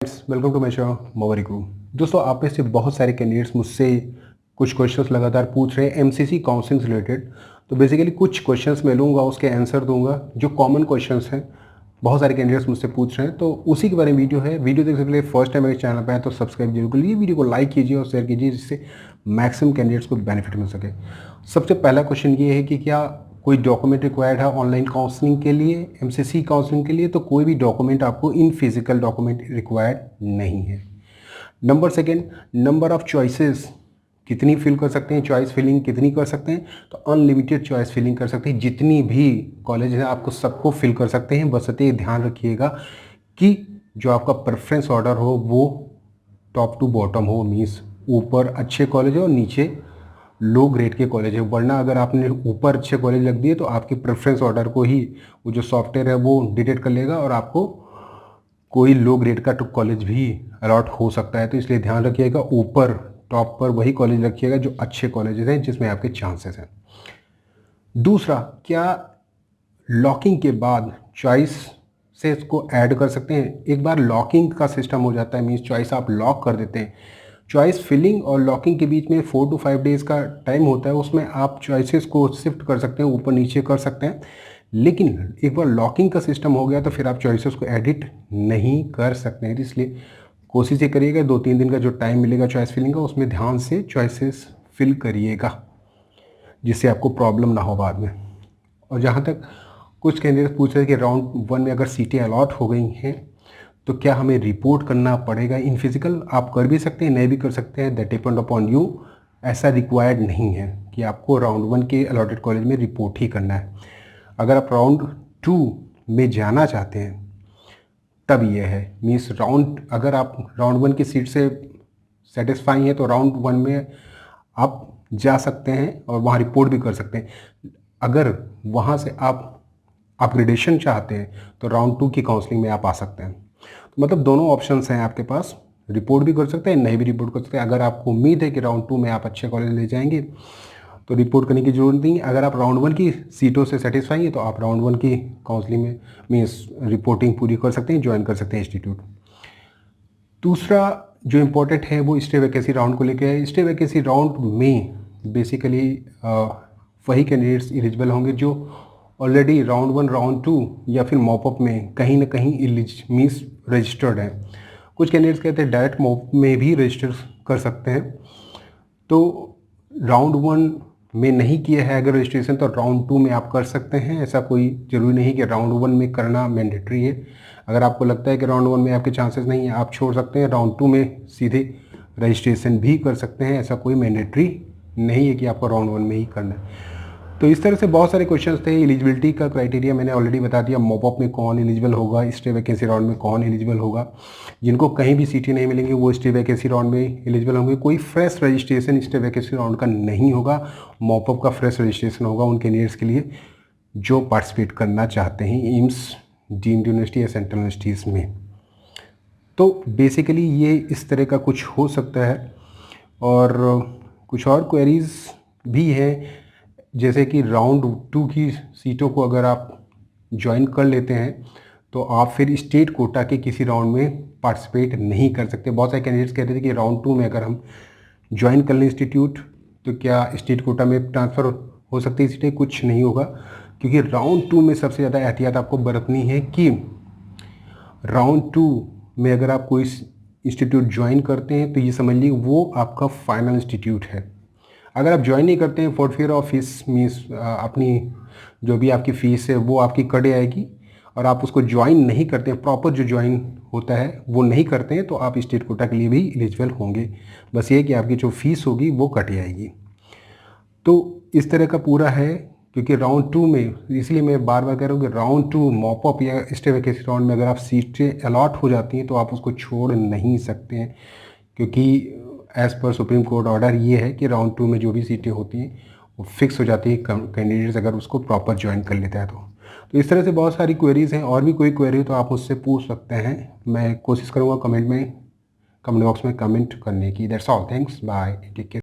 Welcome to my show मोवरी गुरु। दोस्तों, आप में से बहुत सारे कैंडिडेट्स मुझसे कुछ क्वेश्चंस लगातार पूछ रहे हैं एमसीसी काउंसलिंग से रिलेटेड। तो बेसिकली कुछ क्वेश्चंस मैं लूँगा, उसके आंसर दूंगा जो कॉमन क्वेश्चंस हैं। बहुत सारे कैंडिडेट्स मुझसे पूछ रहे हैं, तो उसी के बारे में वीडियो है। वीडियो देखने से पहले फर्स्ट टाइम मेरे चैनल पर आए तो सब्सक्राइब जरूर कर लीजिए, वीडियो को लाइक कीजिए और शेयर कीजिए, जिससे मैक्सिमम कैंडिडेट्स को बेनिफिट मिल सके। सबसे पहला क्वेश्चन ये है कि क्या कोई डॉक्यूमेंट रिक्वायर्ड है ऑनलाइन काउंसलिंग के लिए, एमसीसी काउंसलिंग के लिए? तो कोई भी डॉक्यूमेंट आपको इन फिजिकल डॉक्यूमेंट रिक्वायर्ड नहीं है। Number second, number of choices कितनी फिल कर सकते हैं, चॉइस फिलिंग कितनी कर सकते हैं? तो अनलिमिटेड चॉइस फिलिंग कर सकते हैं, जितनी भी कॉलेज है आपको सबको फिल कर सकते हैं। बशर्ते ध्यान रखिएगा कि जो आपका प्रेफरेंस ऑर्डर हो वो टॉप टू बॉटम हो, मीन्स ऊपर अच्छे कॉलेज हो और नीचे लो ग्रेड के कॉलेज है। वरना अगर आपने ऊपर अच्छे कॉलेज रख दिए तो आपके प्रेफरेंस ऑर्डर को ही वो जो सॉफ्टवेयर है वो डिटेक्ट कर लेगा और आपको कोई लो ग्रेड का कॉलेज भी अलॉट हो सकता है। तो इसलिए ध्यान रखिएगा, ऊपर टॉप पर वही कॉलेज रखिएगा जो अच्छे कॉलेजेस हैं, जिसमें आपके चांसेस हैं। दूसरा, क्या लॉकिंग के बाद चॉइस से इसको ऐड कर सकते हैं? एक बार लॉकिंग का सिस्टम हो जाता है, मीन्स चॉइस आप लॉक कर देते हैं। चॉइस फिलिंग और लॉकिंग के बीच में 4 to 5 डेज़ का टाइम होता है, उसमें आप चॉइसेस को शिफ्ट कर सकते हैं, ऊपर नीचे कर सकते हैं। लेकिन एक बार लॉकिंग का सिस्टम हो गया तो फिर आप चॉइसेस को एडिट नहीं कर सकते हैं। इसलिए कोशिश ये करिएगा 2-3 दिन का जो टाइम मिलेगा चॉइस फिलिंग का, उसमें ध्यान से चॉइसेस फिल करिएगा, जिससे आपको प्रॉब्लम ना हो बाद में। और जहाँ तक कुछ कैंडिडेट पूछ रहे हैं कि राउंड 1 में अगर सीटें अलॉट हो गई हैं तो क्या हमें रिपोर्ट करना पड़ेगा इन फिजिकल? आप कर भी सकते हैं, नहीं भी कर सकते हैं, दैट डिपेंड अपॉन यू। ऐसा रिक्वायर्ड नहीं है कि आपको राउंड 1 के अलॉटेड कॉलेज में रिपोर्ट ही करना है। अगर आप राउंड 2 में जाना चाहते हैं तब ये है, मीन्स अगर आप राउंड 1 की सीट से सेटिस्फाई हैं तो राउंड 1 में आप जा सकते हैं और वहाँ रिपोर्ट भी कर सकते हैं। अगर वहाँ से आप अपग्रेडेशन चाहते हैं तो राउंड 2 की काउंसलिंग में आप आ सकते हैं। तो मतलब दोनों ऑप्शंस हैं आपके पास, रिपोर्ट भी कर सकते हैं, नहीं भी रिपोर्ट कर सकते हैं। अगर आपको उम्मीद है कि राउंड 2 में आप अच्छे कॉलेज ले जाएंगे तो रिपोर्ट करने की जरूरत नहीं। अगर आप राउंड 1 की सीटों से सेटिस्फाई हैं तो आप राउंड 1 की काउंसलिंग में मीन्स रिपोर्टिंग पूरी कर सकते हैं, ज्वाइन कर सकते हैं इंस्टीट्यूट। दूसरा जो इम्पोर्टेंट है वो स्टे वैकेंसी राउंड को लेकर है। स्टे वैकेंसी राउंड में बेसिकली वही कैंडिडेट्स एलिजिबल होंगे जो ऑलरेडी राउंड 1, राउंड 2 या फिर मॉपअप में कहीं ना कहीं मीन्स रजिस्टर्ड हैं। कुछ कैंडिडेट्स कहते हैं डायरेक्ट मॉप में भी रजिस्टर कर सकते हैं। तो राउंड 1 में नहीं किया है अगर रजिस्ट्रेशन तो राउंड 2 में आप कर सकते हैं। ऐसा कोई ज़रूरी नहीं कि राउंड 1 में करना मैंडेटरी है। अगर आपको लगता है कि राउंड 1 में आपके चांसेस नहीं है, आप छोड़ सकते हैं, राउंड 2 में सीधे रजिस्ट्रेशन भी कर सकते हैं। ऐसा कोई मैंडेटरी नहीं है कि आपको राउंड 1 में ही करना है। तो इस तरह से बहुत सारे क्वेश्चंस थे। एलिजिबिलिटी का क्राइटेरिया मैंने ऑलरेडी बता दिया, मॉपअप में कौन एलिजिबल होगा, स्टे वैकेंसी राउंड में कौन एलिजिबल होगा। जिनको कहीं भी सीटें नहीं मिलेंगी वो स्टे वैकेंसी राउंड में एलिजिबल होंगे। कोई fresh registration stay vacancy round का नहीं होगा, मॉपअप का फ्रेश रजिस्ट्रेशन होगा उन कैंडिडेट्स के लिए जो पार्टिसिपेट करना चाहते हैं एम्स, डीम्ड यूनिवर्सिटी या सेंट्रल यूनिवर्सिटीज़ में। तो बेसिकली ये इस तरह का कुछ हो सकता है। और कुछ और क्वेरीज भी हैं, जैसे कि राउंड 2 की सीटों को अगर आप ज्वाइन कर लेते हैं तो आप फिर स्टेट कोटा के किसी राउंड में पार्टिसिपेट नहीं कर सकते। बहुत सारे कैंडिडेट्स कहते थे कि राउंड 2 में अगर हम ज्वाइन कर लें इंस्टीट्यूट तो क्या स्टेट कोटा में ट्रांसफ़र हो सकती है सीटें? कुछ नहीं होगा, क्योंकि राउंड 2 में सबसे ज़्यादा एहतियात आपको बरतनी है कि राउंड 2 में अगर आप कोई इंस्टीट्यूट ज्वाइन करते हैं तो ये समझ लीजिए वो आपका फाइनल इंस्टीट्यूट है। अगर आप ज्वाइन नहीं करते हैं for fear of fees, means अपनी जो भी आपकी फ़ीस है वो आपकी कट जाएगी, और आप उसको ज्वाइन नहीं करते हैं, प्रॉपर जो ज्वाइन होता है वो नहीं करते हैं, तो आप स्टेट कोटा के लिए भी एलिजिबल होंगे। बस ये कि आपकी जो फीस होगी वो कट जाएगी। तो इस तरह का पूरा है, क्योंकि राउंड 2 में, इसलिए मैं बार बार कह रहा हूँ कि राउंड 2 मॉपअप या स्टे वैकेंसी राउंड में अगर आप सीटें अलॉट हो जाती हैं तो आप उसको छोड़ नहीं सकते हैं, क्योंकि as per supreme court order ये है कि राउंड 2 में जो भी सीटें होती हैं वो फिक्स हो जाती है कैंडिडेट्स अगर उसको प्रॉपर ज्वाइन कर लेता है तो इस तरह से बहुत सारी क्वेरीज़ हैं। और भी कोई क्वेरी तो आप मुझसे पूछ सकते हैं, मैं कोशिश करूँगा कमेंट बॉक्स में कमेंट करने की। That's all, thanks, bye, take care.